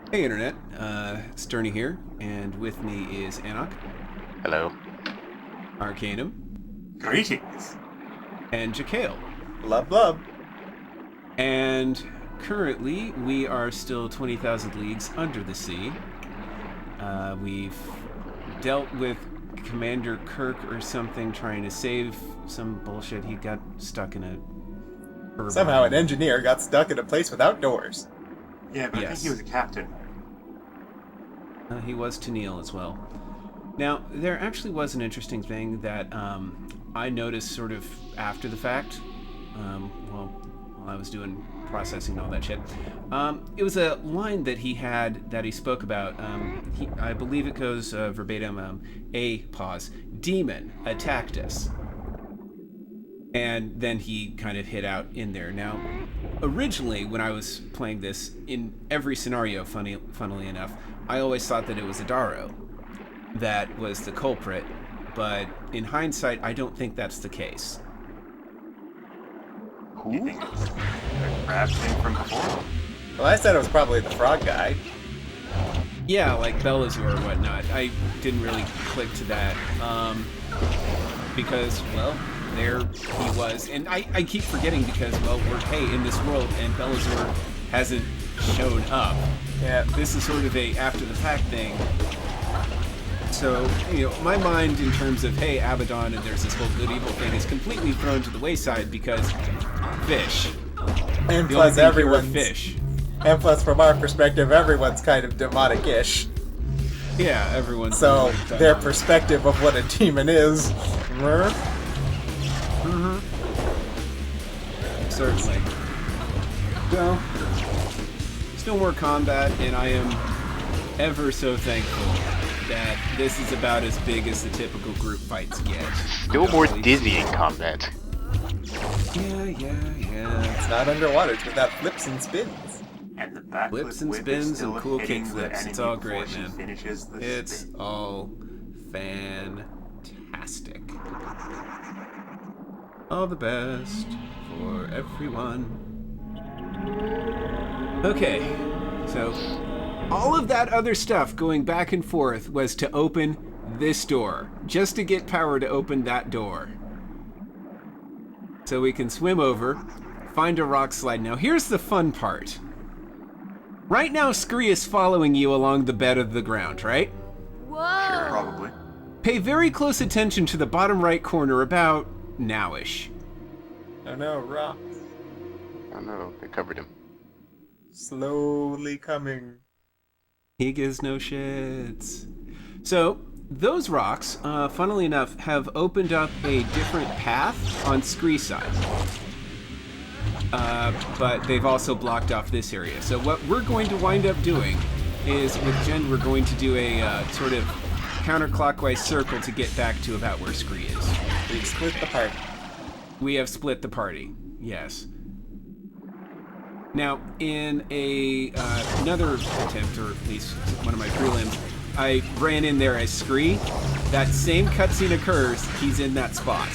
Hey Internet, Sterny here, and with me is Anok, Hello. Arcanum, Greetings. and Jakale. Love, love. And currently, we are still 20,000 leagues under the sea. We've dealt with Commander Kirk or something trying to save some bullshit. He got stuck in a turbine. Somehow an engineer got stuck in a place without doors. Yeah, but I think he was a captain. He was Tennille as well. Now, there actually was an interesting thing that I noticed sort of after the fact, while I was doing processing and all that shit. It was a line that he had that he spoke about. I believe it goes verbatim, demon attacked us. And then he kind of hit out in there. Now, originally, when I was playing this, in every scenario, funnily enough, I always thought that it was Adaro that was the culprit, but in hindsight, I don't think that's the case. Do you think it was a crab thing from before? Well, I said it was probably the frog guy. Yeah, like Belazur or whatnot. I didn't really click to that, because, well, there he was. And I keep forgetting because, well, we're, in this world, and Belazur hasn't shown up. Yeah. This is sort of a after-the-fact thing. So, my mind in terms of, hey, Abaddon, and there's this whole good-evil thing is completely thrown to the wayside because fish. And The plus only thing here are everyone's fish. And plus from our perspective, everyone's kind of demonic-ish. Yeah, everyone's... So their perspective of what a demon is. Certainly. Well, still more combat, and I am ever so thankful that this is about as big as the typical group fights get. Still more dizzying combat. Yeah. It's not underwater, it's without flips and spins. And the backflip Flips and whip spins is still and cool hitting kick the flips. enemy It's all before great, she man. finishes the It's spin. all fantastic. All the best for everyone. Okay, so all of that other stuff going back and forth was to open this door, just to get power to open that door. So we can swim over, find a rock slide. Now here's the fun part. Right now, Scree is following you along the bed of the ground, right? Sure. Probably. Pay very close attention to the bottom right corner about nowish. Oh no, rocks. Oh no, they covered him. Slowly coming. He gives no shits. So, those rocks, funnily enough, have opened up a different path on Scree's side. But they've also blocked off this area. So what we're going to wind up doing is, with Jen, we're going to do a sort of counterclockwise circle to get back to about where Scree is. We split the party. We have split the party, yes. Now, in another attempt, or at least one of my prelims, I ran in there as Scree. That same cutscene occurs, he's in that spot.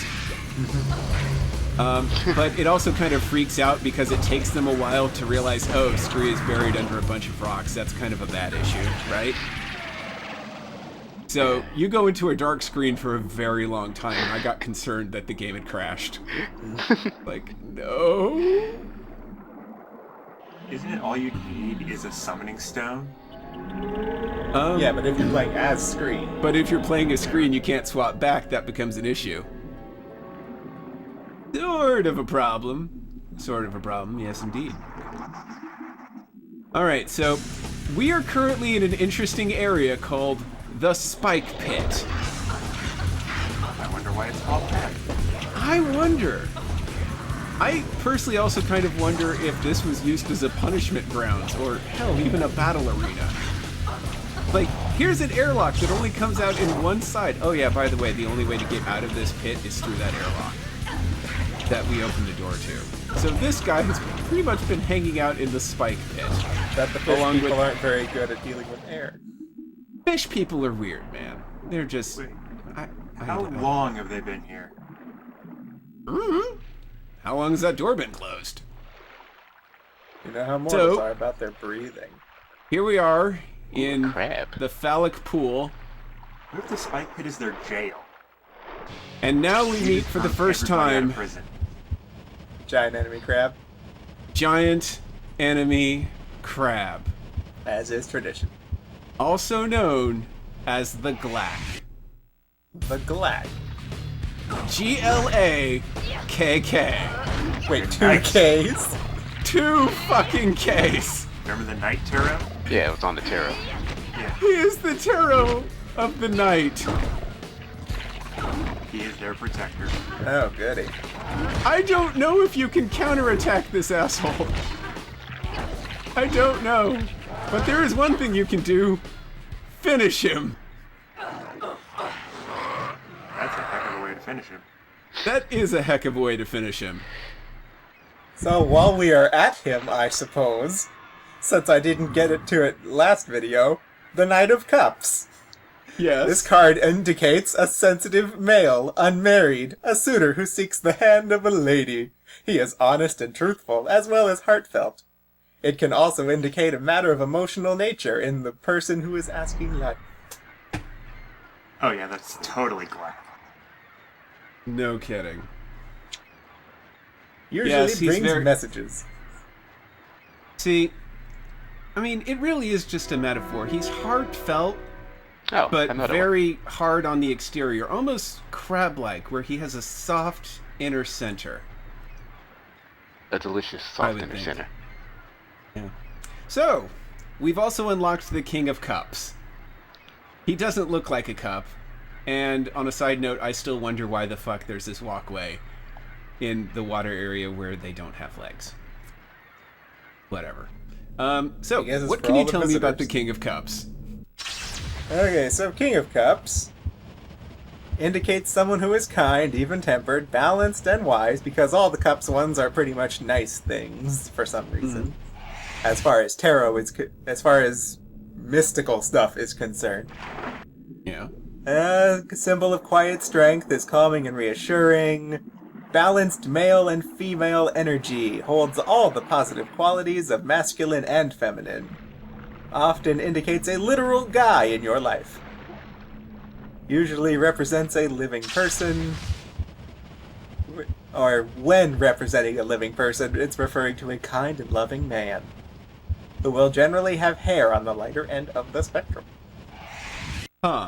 But it also kind of freaks out because it takes them a while to realize, oh, Scree is buried under a bunch of rocks. That's kind of a bad issue, right? So you go into a dark screen for a very long time, and I got concerned that the game had crashed. Like, no. Isn't it all you need is a summoning stone? Yeah, but if you're playing as Scree. But if you're playing a screen you can't swap back, that becomes an issue. Sort of a problem. Sort of a problem, yes indeed. Alright, so we are currently in an interesting area called the Spike Pit. I wonder why it's called that. I wonder. I personally also kind of wonder if this was used as a punishment grounds, or hell, even a battle arena. Like, here's an airlock that only comes out in one side. Oh yeah, by the way, the only way to get out of this pit is through that airlock that we opened the door to. So this guy has pretty much been hanging out in the Spike Pit. That the fish Along people with- aren't very good at dealing with air. Fish people are weird, man. They're just... Wait, I how long have they been here? How long has that door been closed? You know how mortals So- are about their breathing. Here we are in Crab. the phallic pool, What if the spike pit is their jail? and now we meet for the first Everybody out of time prison. Giant enemy crab, giant enemy crab, as is tradition. also known as the Glack. The Glack. G-L-A-K-K. Wait, two Nice. Ks? 2 fucking Ks. Remember the night tarot? Yeah, it was on the tarot. Yeah, He is the tarot of the night. he is their protector. Oh, goody. I don't know if you can counterattack this asshole. I don't know. But there is one thing you can do. Finish him. That's a heck of a way to finish him. That is a heck of a way to finish him. So while we are at him, I suppose, since I didn't get to it last video, the Knight of Cups. Yes. This card indicates a sensitive male, unmarried, a suitor who seeks the hand of a lady. He is honest and truthful, as well as heartfelt. It can also indicate a matter of emotional nature in the person who is asking life. Oh yeah, that's totally Glack. No kidding. Usually Yes, he's brings very- messages. See, I mean, it really is just a metaphor. He's heartfelt, Oh, but another very hard on the exterior, almost crab-like, where he has a soft inner center. one. A delicious I soft would inner think. center. Yeah. So, we've also unlocked the King of Cups. He doesn't look like a cup, and on a side note, I still wonder why the fuck there's this walkway in the water area where they don't have legs. Whatever. So, I guess it's what for can all you the tell me about the visitors. King of Cups? Okay, so King of Cups indicates someone who is kind, even-tempered, balanced, and wise, because all the Cups ones are pretty much nice things for some reason. As far as tarot is, as far as mystical stuff is concerned. Yeah. A symbol of quiet strength is calming and reassuring. Balanced male and female energy holds all the positive qualities of masculine and feminine. Often indicates a literal guy in your life. Usually represents a living person. Or when representing a living person, it's referring to a kind and loving man, who will generally have hair on the lighter end of the spectrum. Huh.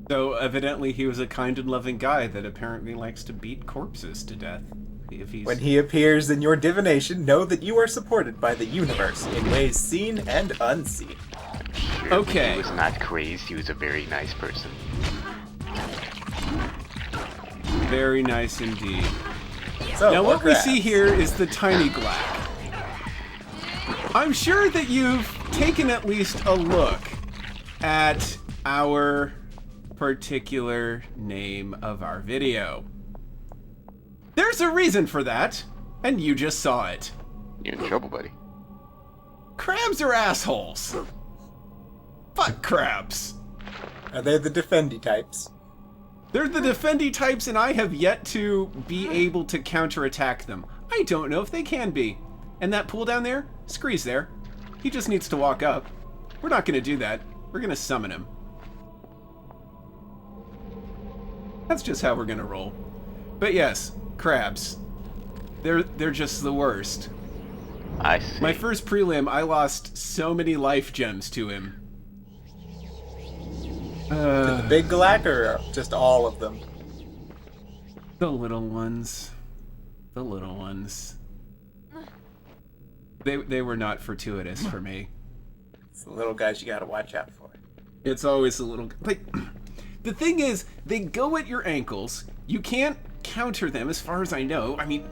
So, evidently he was a kind and loving guy that apparently likes to beat corpses to death. If he's... When he appears in your divination, know that you are supported by the universe in ways seen and unseen. Sure, when Okay. He was not crazed. He was a very nice person. Very nice indeed. So, Now what we crabs. see here is the tiny Glack. I'm sure that you've taken at least a look at our particular name of our video. There's a reason for that, and you just saw it. You're in trouble, buddy. Crabs are assholes. Fuck crabs. Are they the defendy types? They're the defendy types, and I have yet to be able to counterattack them. I don't know if they can be. And that pool down there? Scree's there. He just needs to walk up. We're not going to do that. We're going to summon him. That's just how we're going to roll. But yes, crabs. They're just the worst. I see. My first prelim, I lost so many life gems to him. The big Glack or just all of them? The little ones. The little ones. They were not fortuitous for me. It's the little guys you gotta watch out for. It's always the little... Like, the thing is, they go at your ankles. You can't counter them as far as I know. I mean,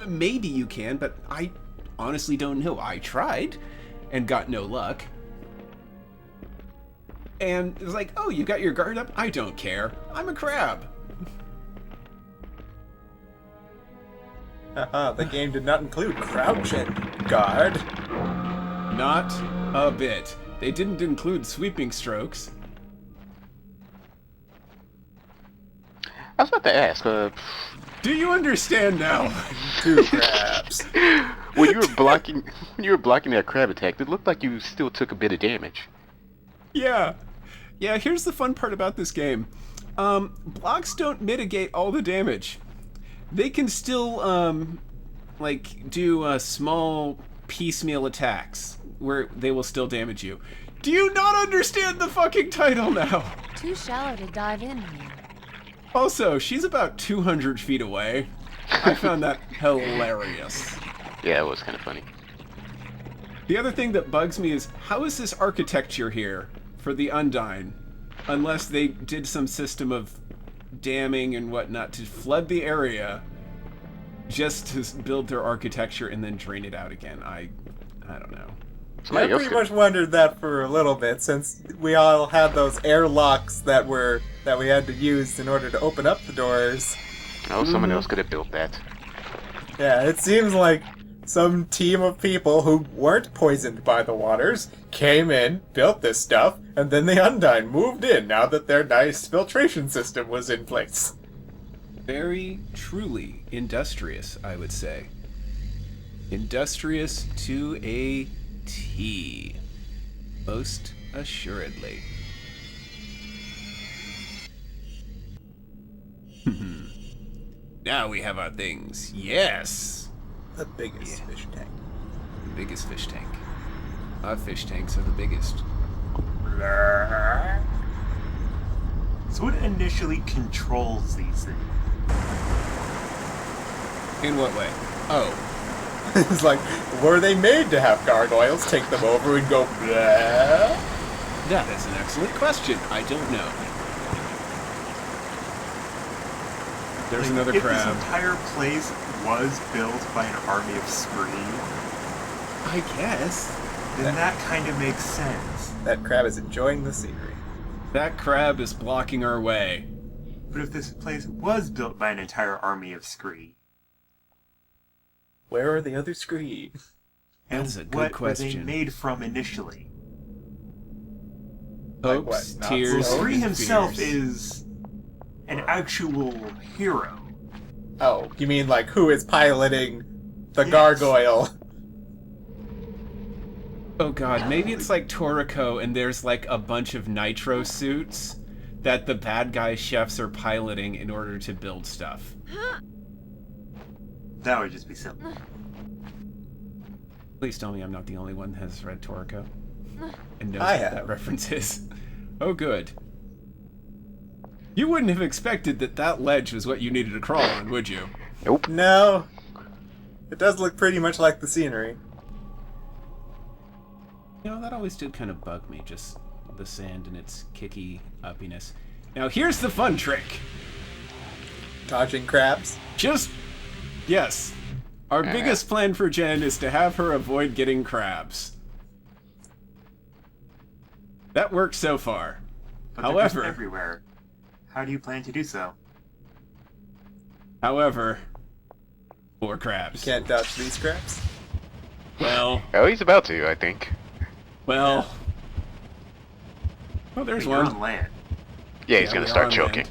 maybe you can, but I honestly don't know. I tried and got no luck. And it's like, oh, you got your guard up? I don't care. I'm a crab. Haha, the game did not include crouch and guard. Not a bit. They didn't include sweeping strokes. I was about to ask, Do you understand now? Two crabs. when you were blocking that crab attack, it looked like you still took a bit of damage. Yeah. Yeah, here's the fun part about this game. Blocks don't mitigate all the damage. They can still, do small piecemeal attacks where they will still damage you. Do you not understand the fucking title now? Too shallow to dive in here. Also, she's about 200 feet away. I found that hilarious. Yeah, it was kind of funny. The other thing that bugs me is, how is this architecture here for the Undyne? Unless they did some system of damming and whatnot to flood the area just to build their architecture and then drain it out again. I don't know. I pretty much wondered that for a little bit, since we all had those airlocks that we had to use in order to open up the doors. Oh, someone else could have built that. Yeah, it seems like some team of people who weren't poisoned by the waters came in, built this stuff, and then the Undyne moved in now that their nice filtration system was in place. Very truly industrious, I would say. Industrious to a T. Most assuredly. Now we have our things. Yes! The biggest fish tank. The biggest fish tank. Our fish tanks are the biggest. So what initially controls these things? In what way? Oh. It's like, were they made to have gargoyles take them over and go blah? That is an excellent question. I don't know. There's another crab. If this entire place was built by an army of scree, I guess. then that kind of makes sense. That crab is enjoying the scenery. That crab is blocking our way. But if this place was built by an entire army of scree, Where are the other scree? That's a good what question. were they made from initially? Like Hopes, what? tears, Nazis? Scree and himself fears. is an actual hero. Oh, you mean like who is piloting the Yes. gargoyle? Oh god, maybe it's like Toriko and there's like a bunch of nitro suits that the bad guy chefs are piloting in order to build stuff. That would just be simple. Please tell me I'm not the only one that has read Toriko and knows I what that have. reference is. Oh good. You wouldn't have expected that ledge was what you needed to crawl on, would you? Nope. No. It does look pretty much like the scenery. You know, that always did kind of bug me, just the sand and its kicky uppiness. Now here's the fun trick. Dodging crabs. Yes. Our biggest plan for Jen is to have her avoid getting crabs. That works so far. But they're just However, everywhere. How do you plan to do so? more crabs. Can't dodge these crabs. Well, Oh, he's about to, I think. well, there's But you're on one. land. Yeah, he's Yeah, gonna we start are on choking. land.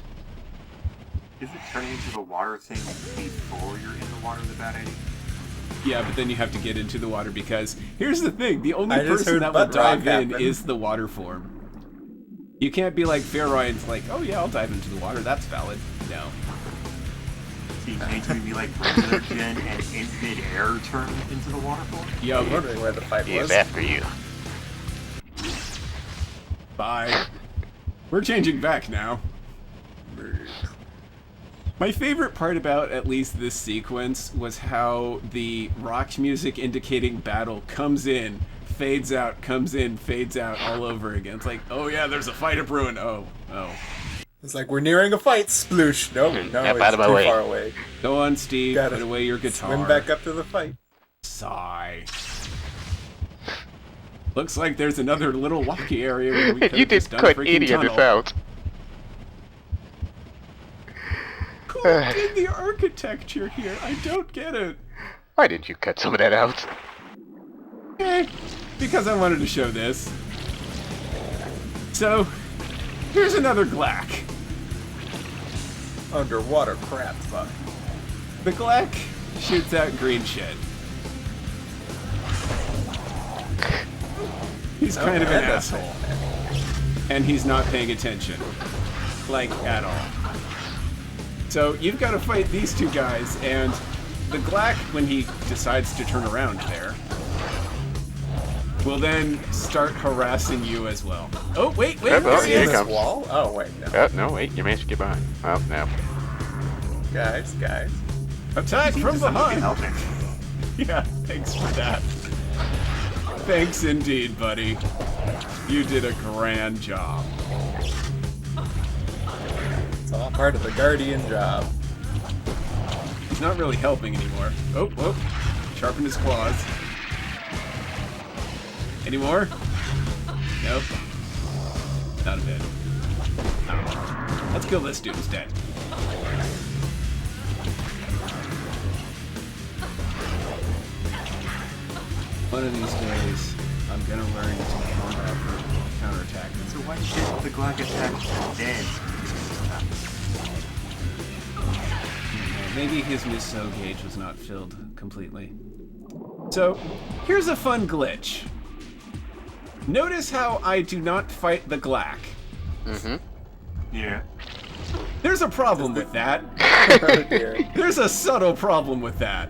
Is it turning into the water thing before you're in the water the bad idea? Yeah, but then you have to get into the water because here's the thing: the only I just person heard that will butt rock dive in happen. is the water form. You can't be like Feroy and like, oh yeah, I'll dive into the water. That's valid. No. So you can't even be like regular Jen and in mid-air turn into the waterfall? Yo, I'm wondering where the fight He is was. after you. bye. We're changing back now. My favorite part about at least this sequence was how the rock music indicating battle comes in, fades out, comes in, fades out all over again. It's like, oh yeah, there's a fight brewing. Oh. It's like we're nearing a fight. Sploosh. No, Step it's out of my too way. far away. Go on, Steve. Gotta Put away your guitar. Swim back up to the fight. Sigh. Looks like there's another little walkie area where we could You have just didn't done a cut freaking any of this tunnel. out. Who did the architecture here? I don't get it. Why didn't you cut some of that out? Because I wanted to show this. So, here's another Glack. Underwater crab fuck. The Glack shoots out green shit. He's kind of an that does asshole. And he's not paying attention. Like, at all. So, you've got to fight these two guys, and the Glack, when he decides to turn around there, will then start harassing you as well. Oh, wait, Oh, there he here he is. comes. Wall? Oh, wait, no. No, wait, you managed to get behind. Oh, no. Guys. Attack from Somebody behind! help me. Yeah, thanks for that. Thanks indeed, buddy. You did a grand job. It's all part of the Guardian job. He's not really helping anymore. Oh, whoop. Sharpen his claws. Any more? Nope. Not a bit. Let's kill this dude instead. One of these days, I'm gonna learn to combat for counterattack. So why did the Glock attack then? Maybe his misso gauge was not filled completely. So, here's a fun glitch. Notice how I do not fight the Glack. Mm-hmm. Yeah. There's a problem with that. Oh, dear. There's a subtle problem with that.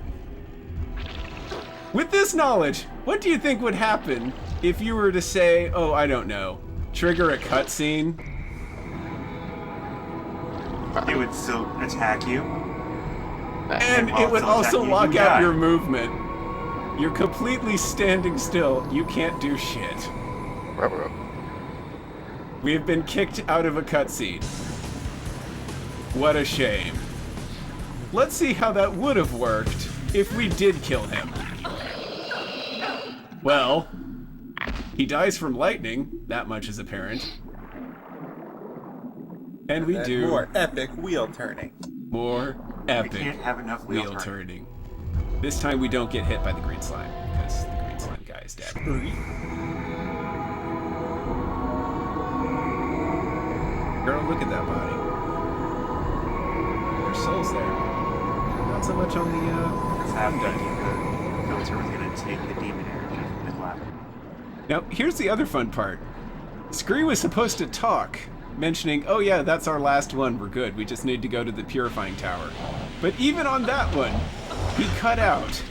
With this knowledge, what do you think would happen if you were to say, oh, I don't know, trigger a cutscene? It would still attack you. And while it would it's also attacking, lock you out die. your movement. You're completely standing still. You can't do shit. Ruh-roh. We have been kicked out of a cutscene. What a shame. Let's see how that would have worked if we did kill him. Well, he dies from lightning. That much is apparent. And we Then do more epic wheel turning. more We epic can't have enough wheel turn. turning. This time we don't get hit by the green slime, because the green slime guy is dead. Girl, look at that body. There's souls there. Not so much on the, Because half done. thinking the filter was going to take the demon energy from the Glock. Now, here's the other fun part. Scree was supposed to talk, mentioning, oh yeah, that's our last one, we're good, we just need to go to the purifying tower. But even on that one, he cut out.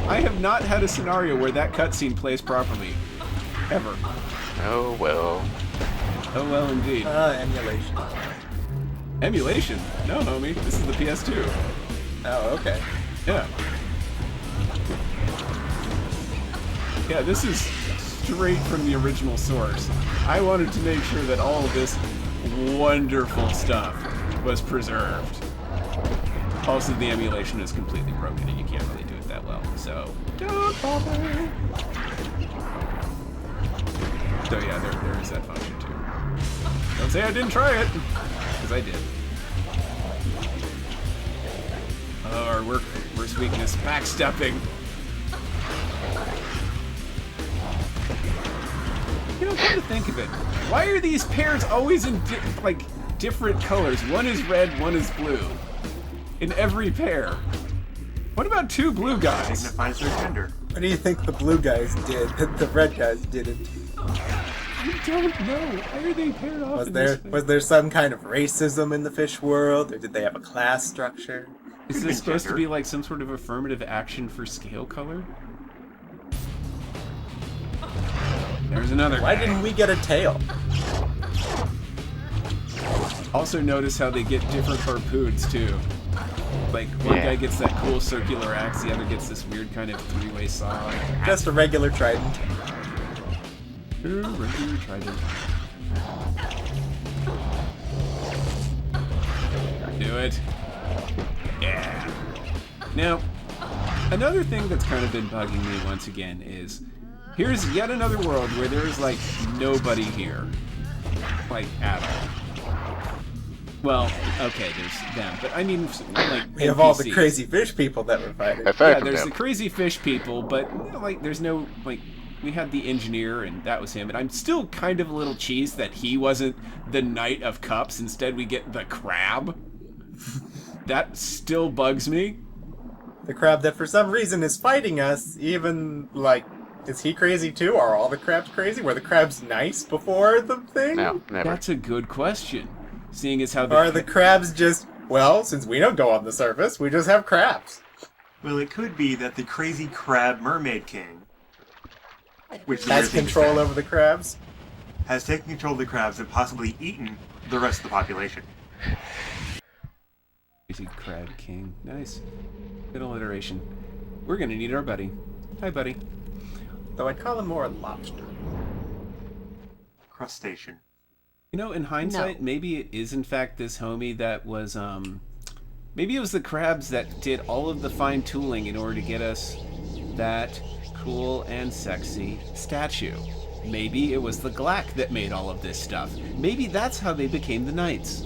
I have not had a scenario where that cutscene plays properly. Ever. Oh, well. Oh well, indeed. Emulation. Emulation? No, homie, this is the PS2. Oh, okay. Yeah. Yeah, this is straight from the original source. I wanted to make sure that all of this wonderful stuff was preserved. Also, the emulation is completely broken and you can't really do it that well, so don't bother. So yeah, there is that function too. Don't say I didn't try it, because I did. Oh, our worst weakness, backstepping. You know, come to think of it, why are these pairs always in different colors? One is red, one is blue. In every pair. What about two blue guys? Signifies their gender. What do you think the blue guys did that the red guys didn't? I don't know. Why are they paired off? Was there some kind of racism in the fish world, or did they have a class structure? Is this supposed to be like some sort of affirmative action for scale color? There's another Why guy. didn't we get a tail? Also notice how they get different harpoons too. Like one guy gets that cool circular axe, the other gets this weird kind of three-way saw. Just a regular trident. Regular trident. Do it. Yeah. Now, another thing that's kind of been bugging me once again is, here's yet another world where there's like nobody here. Like, at all. Well, okay, there's them, but I mean, like, We have all the NPCs. crazy fish people that we're fighting. Aside Yeah, from there's them. the crazy fish people, but you know, like, there's no, like, we had the engineer, and that was him, and I'm still kind of a little cheesed that he wasn't the Knight of Cups. Instead, we get the crab. That still bugs me. The crab that for some reason is fighting us, even, like, Is he crazy too? Are all the crabs crazy? Were the crabs nice before the thing? No, never. That's a good question. Seeing as how Or are the crabs just, well, since we don't go on the surface, we just have crabs? Well, it could be that the crazy crab mermaid king, which is a Has weird thing to control say, over the crabs? has taken control of the crabs and possibly eaten the rest of the population. Crazy Crab King. Nice. Good alliteration. We're gonna need our buddy. Hi, buddy. Though I'd call him more a lobster. Crustacean. You know, in hindsight, maybe it is in fact this homie that was, maybe it was the crabs that did all of the fine tooling in order to get us that cool and sexy statue. Maybe it was the Glack that made all of this stuff. Maybe that's how they became the knights.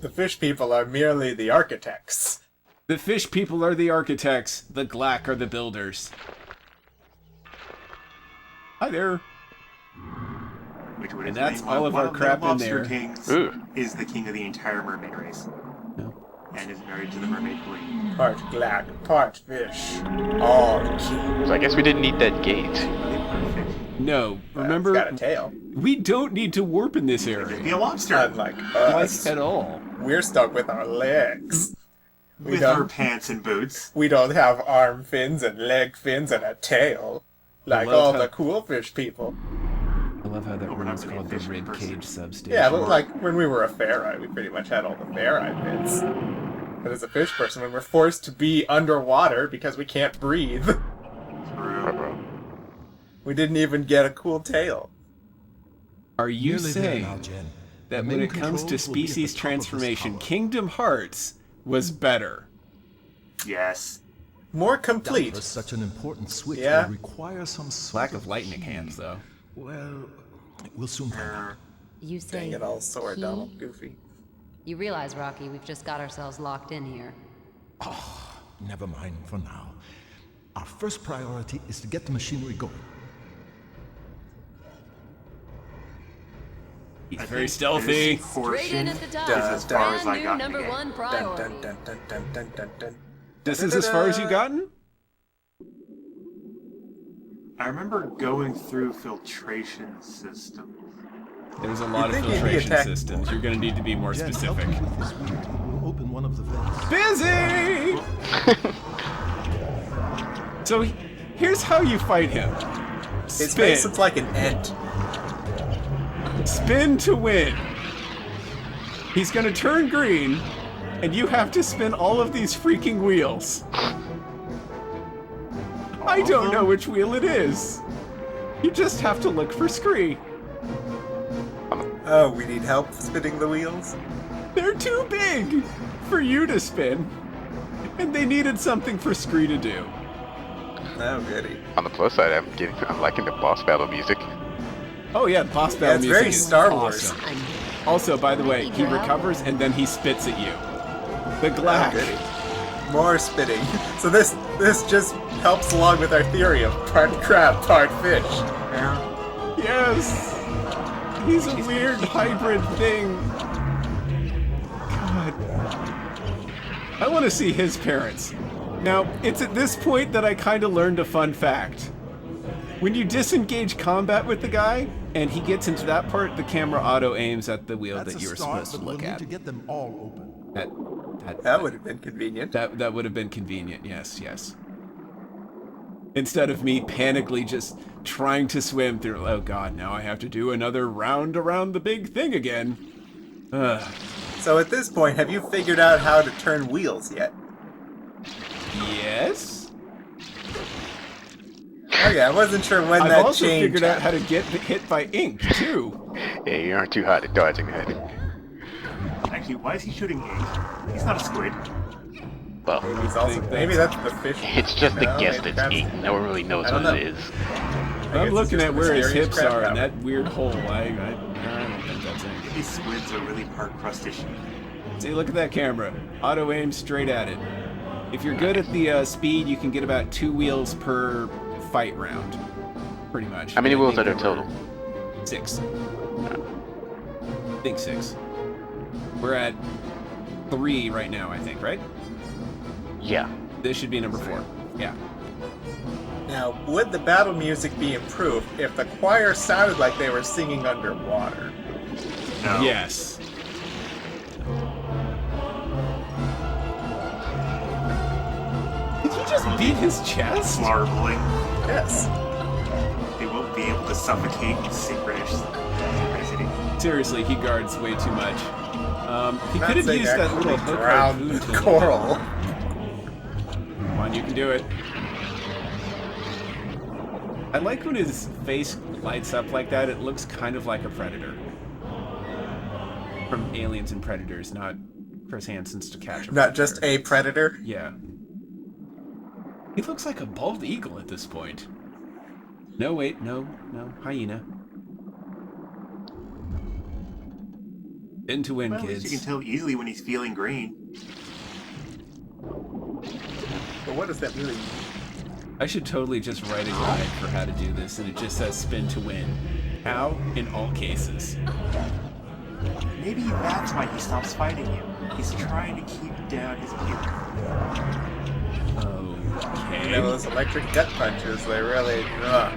The fish people are merely the architects. The fish people are the architects. The Glack are the builders. Hi there. Which would And explain that's why all of one our the crap in lobster there. kings Ooh. is the king of the entire mermaid race. No. And is married to the mermaid queen. Part glack, part fish. All key. So I guess we didn't need that gate. Really perfect. No. It's Remember, got a tail. we don't need to warp in this Be area. a lobster Unlike us, At all. we're stuck with our legs. with don't- her pants and boots. We don't have arm fins and leg fins and a tail. Like love all how- the cool fish people. I love how that we're room not is really called the a fish Rib person. Cage Substation. Yeah, but like when we were a fair eye, we pretty much had all the fair eye bits. But as a fish person, when we're forced to be underwater because we can't breathe, True. we didn't even get a cool tail. Are you Nearly there saying now, Jen. that The when main it comes to controls will be at the species top of this transformation, tower. Kingdom Hearts was better? Yes. More complete. Doubtless such an important switch Yeah. will require some sort Lack of of lightning key. hands, though. Well, we'll soon find out. You say Dang it all sore, he? Donald Goofy. You realize, Rocky, we've just got ourselves locked in here. Never mind for now. Our first priority is to get the machinery going. He's I very think stealthy. this Straight portion in at the top. is as far as I Brand new got number in the game. one Dun, priority. dun, dun, dun, dun, dun, dun, dun. This is as far as you gotten? I remember going through filtration systems. There's a lot of think he'd be filtration attacked- systems. You're going to need to be more Jen, help specific. me with this wheel. We'll open one of the vents. Busy! So here's how you fight him. His Spin. face looks like an ant. Spin to win. He's gonna turn green, and you have to spin all of these freaking wheels. I don't know which wheel it is. You just have to look for Scree. Oh, we need help spinning the wheels? They're too big for you to spin, and they needed something for Scree to do. Oh, goody. On the plus side, I'm liking the boss battle music. Oh yeah, the boss Yeah, battle it's music very is Star Wars. awesome. Also, by the way, he recovers and then he spits at you. The Oh, Glack. goody. More spitting. So this just helps along with our theory of part crab, part fish. Yeah. Yes! He's a weird hybrid thing. God. I want to see his parents. Now, it's at this point that I kind of learned a fun fact. When you disengage combat with the guy, and he gets into that part, the camera auto-aims at the wheel That's that a you were start, supposed to but look we'll at. need to get them all open. That would have been convenient. That would have been convenient, yes, yes. Instead of me panically just trying to swim through, oh god, now I have to do another round around the big thing again. Ugh. So at this point, have you figured out how to turn wheels yet? Yes? Okay, I wasn't sure when I've that also changed. figured out how to get hit by ink, too. Yeah, you aren't too hot at dodging that. Actually, why is he shooting ink? He's not a squid. Well, He's also, maybe that's the fish. it's just a No, guess maybe that's that's- ink. No one really knows I don't what it know. is. I guess I'm it's looking just at a where his mysterious hips crab are in power. that weird hole. I don't think that's ink. These squids are really part crustacean. See, look at that camera. Auto aim straight at it. If you're good at the speed, you can get about 2 wheels per fight round. Pretty much. How many And I wheels think are there there were total? 6. I think 6. We're at 3 right now, I think, right? Yeah. This should be number 4. Yeah. Now, would the battle music be improved if the choir sounded like they were singing underwater? No. Yes. Did he just beat his chest? Marbling. Yes. They won't be able to suffocate synchronicity. Seriously, he guards way too much. He Not could have saying used that actually little hook drown harpoon to Coral. Come on, you can do it. I like when his face lights up like that. It looks kind of like a predator. From Aliens and Predators, not Chris Hansen's To Catch a Predator. Not just a predator. Yeah. He looks like a bald eagle at this point. No, wait, no, hyena. In to win, Well, at least kids. you can tell easily when he's feeling green. But what does that really mean? I should totally just write a guide for how to do this, and it just says spin to win. How? In all cases. Maybe that's why he stops fighting you. He's trying to keep down his puke. Okay. You know, those electric gut punches, they really... Yeah.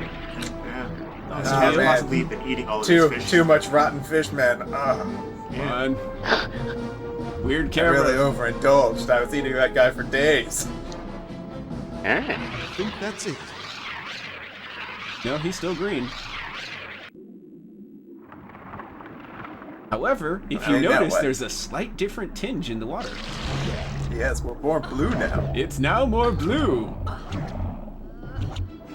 Oh, So he has man. possibly been eating all of his fish. Too much rotten fish, man. Come on. Weird I camera. really overindulged. I was eating that guy for days. Ah, I think that's it. No, he's still green. However, if you Okay, now notice, what? there's a slight different tinge in the water. Yes, we're more blue now. It's now more blue.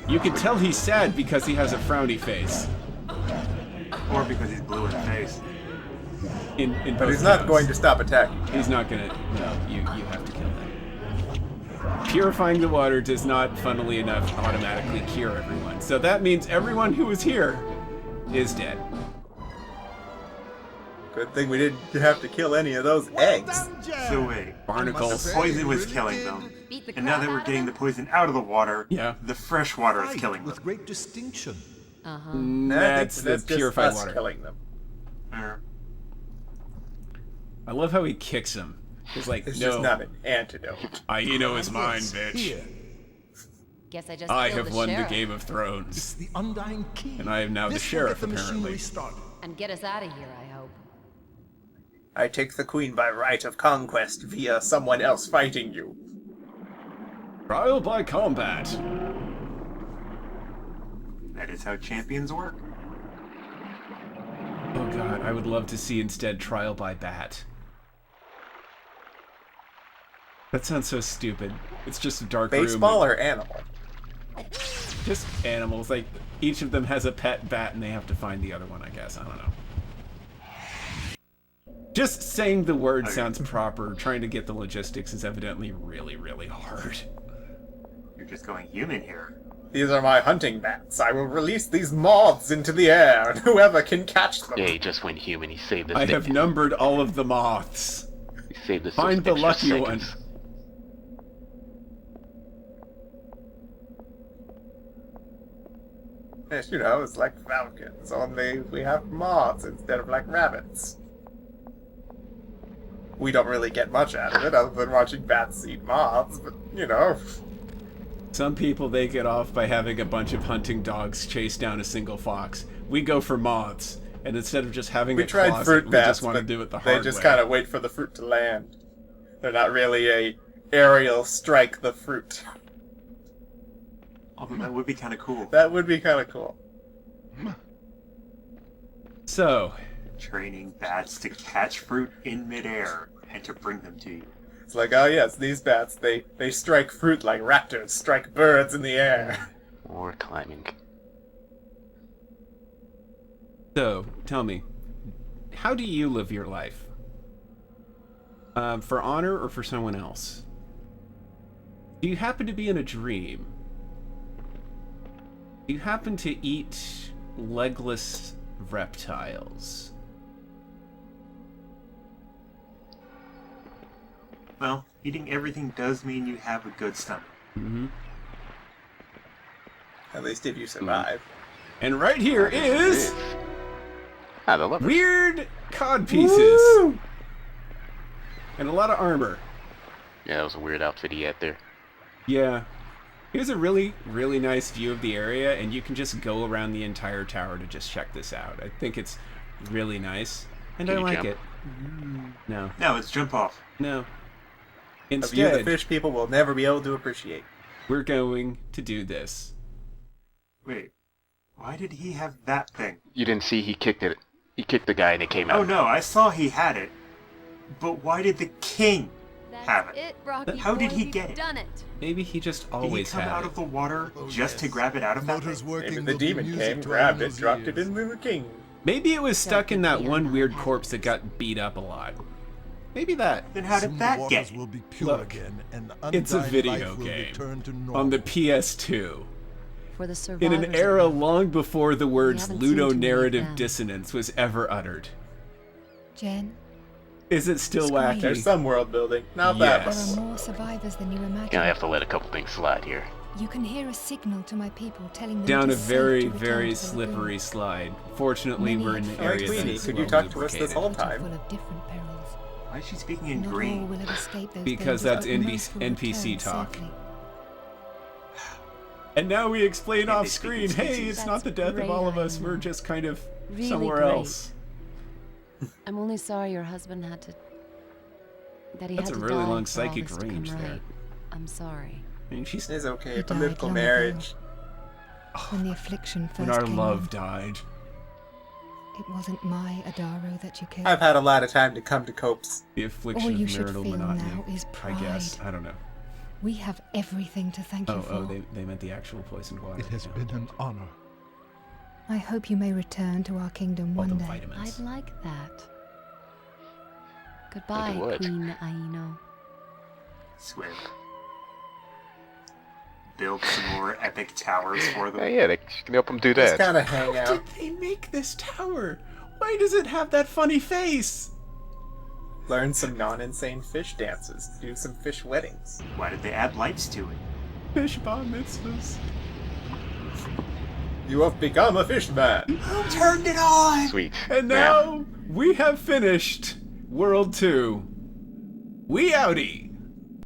You can tell he's sad because he has a frowny face. Or because he's blue in the face. In But both he's not counts. going to stop attacking. He's not gonna. No, you have to kill him. Purifying the water does not, funnily enough, automatically cure everyone. So that means everyone who was here is dead. Good thing we didn't have to kill any of those eggs. So wait, Barnacles. the poison was killing them. Beat the And now crap that we're out of getting the them? poison out of the water, Yeah. the fresh water is Right, killing them. with great distinction. Uh-huh. That's the just purified us water. killing them. I love how he kicks him. He's like, It's no, just not an antidote. hyena is mine, Yes, bitch. Here, Guess I just I killed have the won sheriff. the Game of it's Thrones. the undying key. And I am now the This will sheriff, get the apparently. machinery started. And get us out of here, I hope. I take the queen by right of conquest via someone else fighting you. Trial by combat. That is how champions work. Oh god, I would love to see instead trial by bat. That sounds so stupid. It's just a dark room. Baseball or animal? Just animals. Like, each of them has a pet bat and they have to find the other one, I guess. I don't know. Just saying the word sounds proper. Trying to get the logistics is evidently really, really hard. You're just going human here. These are my hunting bats. I will release these moths into the air, and whoever can catch them. yeah, he just went human. He saved us. I have numbered all of the moths. He saved us. Find those the extra lucky one. seconds. Yes, you know, it's like falcons, only we have moths instead of like rabbits. We don't really get much out of it other than watching bats eat moths, but, you know. Some people, they get off by having a bunch of hunting dogs chase down a single fox. We go for moths, and instead of just having We a tried closet, fruit we bats, just want to but do it the they hard just way. kind of wait for the fruit to land. They're not really a aerial strike the fruit. Although that would be kind of cool. That would be kind of cool. So, Training bats to catch fruit in midair and to bring them to you. It's like, oh yes, these bats, they strike fruit like raptors strike birds in the air. Or climbing. so tell me, how do you live your life? For honor or for someone else? Do you happen to be in a dream? Do you happen to eat legless reptiles? Well, eating everything does mean you have a good stomach. Mm-hmm. At least if you survive. And right here is Ah, the lovers. weird cod pieces Woo! and a lot of armor. Yeah, that was a weird outfit he had there. Yeah. Here's a really, really nice view of the area, and you can just go around the entire tower to just check this out. I think it's really nice, and Can I you like jump? it. No, No, it's jump off. no. A view the Instead, fish people will never be able to appreciate. we're going to do this. Wait, why did he have that thing? You didn't see he kicked it. He kicked the guy and it came out. Oh no, I saw he had it. But why did the king have That's it? it, Rocky. How did boy, he we've get it? Done it. Maybe he just Did he always come had out it. of the water Oh, just to yes. grab it out of that Motors thing? working Maybe will the be demon music came, to grabbed it, Rhino's dropped it ears. in the king. Maybe it was stuck in that Don't one be weird unhappy. corpse that got beat up a lot. Maybe that. Then how Soon did the that waters get? will be pure Look, again, and it's a undying video life will game return to on normal. the PS2. For the In survivors. an era of long before the words haven't seen too many ludonarrative of them. dissonance was ever uttered. Jen, Is it still Squire. wacky? There's some world building. Not that Yes. there much. are more survivors than you imagine. Gonna have to let a couple things slide here. You can hear a signal to my people telling them Down it a is safe very, to return very to the slippery lagoon. slide. Fortunately, Many we're in have an fled area the Queenie, that's could well you talk to us this lubricated. whole But are time? full of different perils. Why is she speaking in Not all green? will have escaped those Because dangers, that's but most will NPC return talk. safely. And now we explain Maybe off they speak screen, in hey, speeches. it's not the death of That's all of great, us, I we're know. just kind of Really somewhere great. else. I'm only sorry your husband had to. That he That's had a to really die long for all psychic this to come range there. right. I'm sorry. I mean, she's It's okay. He died Political long ago. marriage. When the affliction first when our came love on, died. it wasn't my Adaro that you killed. I've had a lot of time to come to copes. The affliction All you of should marital feel monotony. now is I guess. pride. I don't know. We have everything to thank you for. Oh, they meant the actual poisoned water. It has yeah. been an honor. I hope you may return to our kingdom All one the day. vitamins. I'd like that. Goodbye, what? Queen Aino. Swear. Build some more epic towers for them. Yeah, they can help him do Just that. kind of hang How out. did they make this tower? Why does it have that funny face? Learn some non-insane fish dances. Do some fish weddings. Why did they add lights to it? Fish bar mitzvahs. You have become a fish man. Who turned it on? Sweet. And now we have finished World 2. We outie!